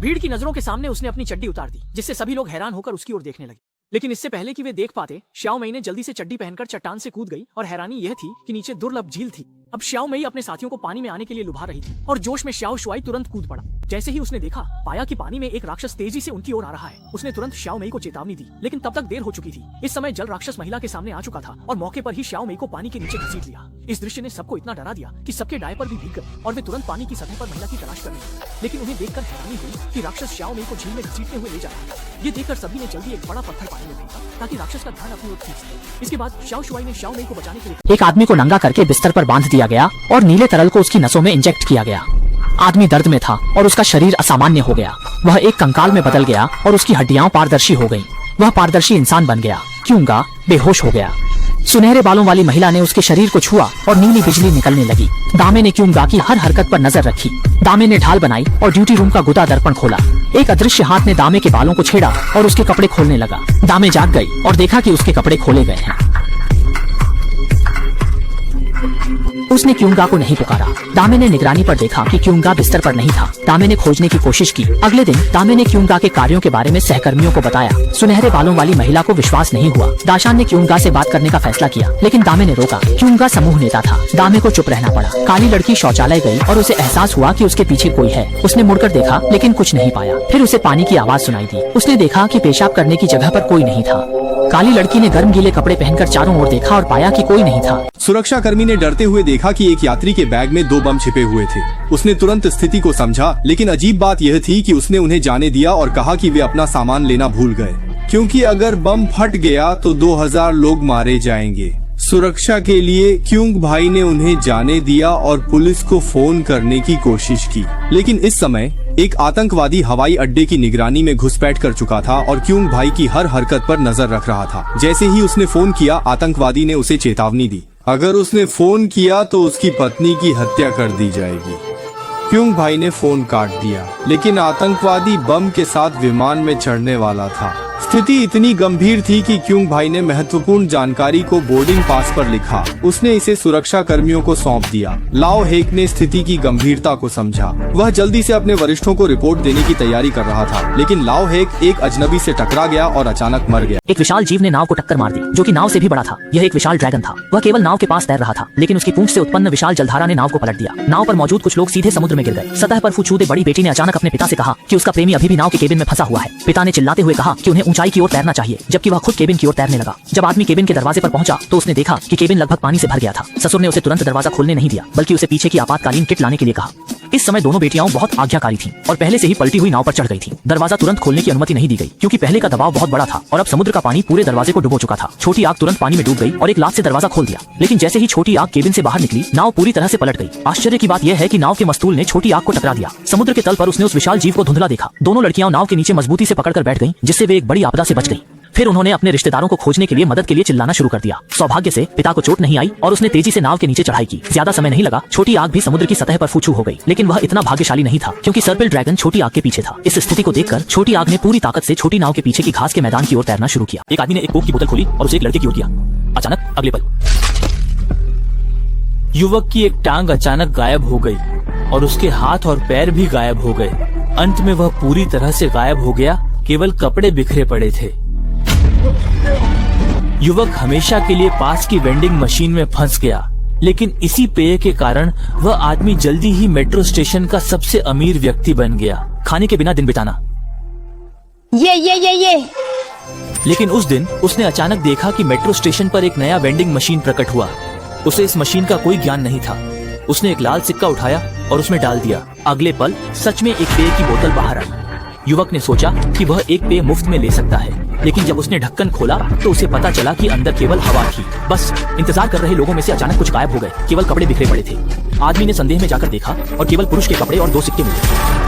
भीड़ की नजरों के सामने उसने अपनी चड्डी उतार दी, जिससे सभी लोग हैरान होकर उसकी ओर देखने लगे। लेकिन इससे पहले कि वे देख पाते, श्याओ मई ने जल्दी से चड्डी पहनकर चट्टान से कूद गई और हैरानी यह थी कि नीचे दुर्लभ झील थी। अब श्याओ मई अपने साथियों को पानी में आने के लिए लुभा रही थी और जोश में श्याओ शुआई तुरंत कूद पड़ा। जैसे ही उसने देखा, पाया कि पानी में एक राक्षस तेजी से उनकी ओर आ रहा है। उसने तुरंत श्याओ मई को चेतावनी दी, लेकिन तब तक देर हो चुकी थी। इस समय जल राक्षस महिला के सामने आ चुका था और मौके पर ही श्याओ मई को पानी के नीचे घसीट लिया। इस दृश्य ने सबको इतना डरा दिया कि सबके डायपर भी भीग गए और वे तुरंत पानी की सतह पर महिला की तलाश करने लगे। लेकिन उन्हें देखकर हैरानी हुई कि राक्षस श्याओ मई को झील में घसीटते हुए ले जा रहा है। ये देखकर सभी ने जल्दी एक बड़ा पत्थर पानी में फेंका ताकि राक्षस का ध्यान अपनी ओर खींच सके। इसके बाद श्याओ शुआई ने श्याओ मई को बचाने के लिए एक आदमी को नंगा करके बिस्तर पर बांध दिया गया और नीले तरल को उसकी नसों में इंजेक्ट किया गया। आदमी दर्द में था और उसका शरीर असामान्य हो गया। वह एक कंकाल में बदल गया और उसकी हड्डियां पारदर्शी हो गईं। वह पारदर्शी इंसान बन गया। क्यूंगा बेहोश हो गया। सुनहरे बालों वाली महिला ने उसके शरीर को छुआ और नीली बिजली निकलने लगी। दामे ने क्यूंगा की हर हरकत पर नजर रखी। दामे ने ढाल बनाई और ड्यूटी रूम का गुदा दर्पण खोला। एक अदृश्य हाथ ने दामे के बालों को छेड़ा और उसके कपड़े खोलने लगा। दामे जाग गई और देखा कि उसके कपड़े खोले गए हैं। उसने क्यूंगा को नहीं पुकारा। दामे ने निगरानी पर देखा कि क्यूंगा बिस्तर पर नहीं था। दामे ने खोजने की कोशिश की। अगले दिन दामे ने क्यूंगा के कार्यों के बारे में सहकर्मियों को बताया। सुनहरे बालों वाली महिला को विश्वास नहीं हुआ। दाशान ने क्यूंगा से बात करने का फैसला किया, लेकिन दामे ने रोका। क्यूंगा समूह नेता था। दामे को चुप रहना पड़ा। काली लड़की शौचालय गई और उसे एहसास हुआ कि उसके पीछे कोई है। उसने मुड़कर देखा, लेकिन कुछ नहीं पाया। फिर उसे पानी की आवाज सुनाई दी। उसने देखा कि पेशाब करने की जगह पर कोई नहीं था। काली लड़की ने गर्म गीले कपड़े पहनकर चारों ओर देखा और पाया कि कोई नहीं था। सुरक्षा कर्मी ने डरते हुए देखा कि एक यात्री के बैग में 2 बम छिपे हुए थे। उसने तुरंत स्थिति को समझा, लेकिन अजीब बात यह थी कि उसने उन्हें जाने दिया और कहा कि वे अपना सामान लेना भूल गए, क्योंकि अगर बम फट गया तो 2000 लोग मारे जाएंगे। सुरक्षा के लिए क्यूंग भाई ने उन्हें जाने दिया और पुलिस को फोन करने की कोशिश की। लेकिन इस समय एक आतंकवादी हवाई अड्डे की निगरानी में घुसपैठ कर चुका था और क्यूंग भाई की हर हरकत पर नजर रख रहा था। जैसे ही उसने फोन किया, आतंकवादी ने उसे चेतावनी दी, अगर उसने फोन किया तो उसकी पत्नी की हत्या कर दी जाएगी। क्यूंग भाई ने फोन काट दिया, लेकिन आतंकवादी बम के साथ विमान में चढ़ने वाला था। स्थिति इतनी गंभीर थी कि क्यूंग भाई ने महत्वपूर्ण जानकारी को बोर्डिंग पास पर लिखा। उसने इसे सुरक्षा कर्मियों को सौंप दिया। लाओ हेक ने स्थिति की गंभीरता को समझा। वह जल्दी से अपने वरिष्ठों को रिपोर्ट देने की तैयारी कर रहा था, लेकिन लाओ हेक एक अजनबी से टकरा गया और अचानक मर गया। एक विशाल जीव ने नाव को टक्कर मार दी, जो कि नाव से भी बड़ा था। यह एक विशाल ड्रैगन था। वह केवल नाव के पास तैर रहा था, लेकिन उसकी पूंछ से उत्पन्न विशाल जलधारा ने नाव को पलट दिया। नाव पर मौजूद कुछ लोग सीधे समुद्र में गिर गए। सतह पर फूछूते बड़ी बेटी ने अचानक अपने पिता से कहा कि उसका प्रेमी अभी भी नाव के केबिन में फंसा हुआ है। पिता ने चिल्लाते हुए कहा कि उन्हें ऊंचाई की ओर तैरना चाहिए, जबकि वह खुद केबिन की ओर तैरने लगा। जब आदमी केबिन के दरवाजे पर पहुंचा तो उसने देखा कि केबिन लगभग पानी से भर गया था। ससुर ने उसे तुरंत दरवाजा खोलने नहीं दिया, बल्कि उसे पीछे की आपातकालीन किट लाने के लिए कहा। इस समय दोनों बेटियां बहुत आज्ञाकारी थीं और पहले से ही पलटी हुई नाव पर चढ़ गई थीं। दरवाजा तुरंत खोलने की अनुमति नहीं दी गई, क्योंकि पहले का दबाव बहुत बड़ा था और अब समुद्र का पानी पूरे दरवाजे को डुबो चुका था। छोटी आग तुरंत पानी में डूब गई और एक लात से दरवाजा खोल दिया। लेकिन जैसे ही छोटी आग केबिन से बाहर निकली, नाव पूरी तरह से पलट गई। आश्चर्य की बात यह है कि नाव के मस्तूल ने छोटी आग को टकरा दिया। समुद्र के तल पर उसने उस विशाल जीव को धुंधला देखा। दोनों लड़कियां नाव के नीचे मजबूती से पकड़कर बैठ गईं, जिससे वे एक बड़ी आपदा से बच गईं। फिर उन्होंने अपने रिश्तेदारों को खोजने के लिए मदद के लिए चिल्लाना शुरू कर दिया। सौभाग्य से पिता को चोट नहीं आई और उसने तेजी से नाव के नीचे चढ़ाई की। ज्यादा समय नहीं लगा, छोटी आग भी समुद्र की सतह पर फूछू हो गई। लेकिन वह इतना भाग्यशाली नहीं था, क्योंकि सर्पिल ड्रैगन छोटी आग के पीछे था। इस स्थिति को देखकर छोटी आग ने पूरी ताकत से छोटी नाव के पीछे की घास के मैदान की ओर तैरना शुरू किया। एक आदमी ने एक कोक की बोतल खोली और उसे एक लड़के की ओर किया। अचानक अगले पल युवक की एक टांग अचानक गायब हो गई और उसके हाथ और पैर भी गायब हो गए। अंत में वह पूरी तरह से गायब हो गया, केवल कपड़े बिखरे पड़े थे। युवक हमेशा के लिए पास की वेंडिंग मशीन में फंस गया, लेकिन इसी पेय के कारण वह आदमी जल्दी ही मेट्रो स्टेशन का सबसे अमीर व्यक्ति बन गया। खाने के बिना दिन बिताना, ये लेकिन उस दिन उसने अचानक देखा कि मेट्रो स्टेशन पर एक नया वेंडिंग मशीन प्रकट हुआ। उसे इस मशीन का कोई ज्ञान नहीं था। उसने एक लाल सिक्का उठाया और उसमें डाल दिया। अगले पल सच में एक पेय की बोतल बाहर आई। युवक ने सोचा कि वह एक पेय मुफ्त में ले सकता है, लेकिन जब उसने ढक्कन खोला तो उसे पता चला कि अंदर केवल हवा थी। बस इंतजार कर रहे लोगों में से अचानक कुछ गायब हो गए, केवल कपड़े बिखरे पड़े थे। आदमी ने संदेह में जाकर देखा और केवल पुरुष के कपड़े और 2 सिक्के मिले।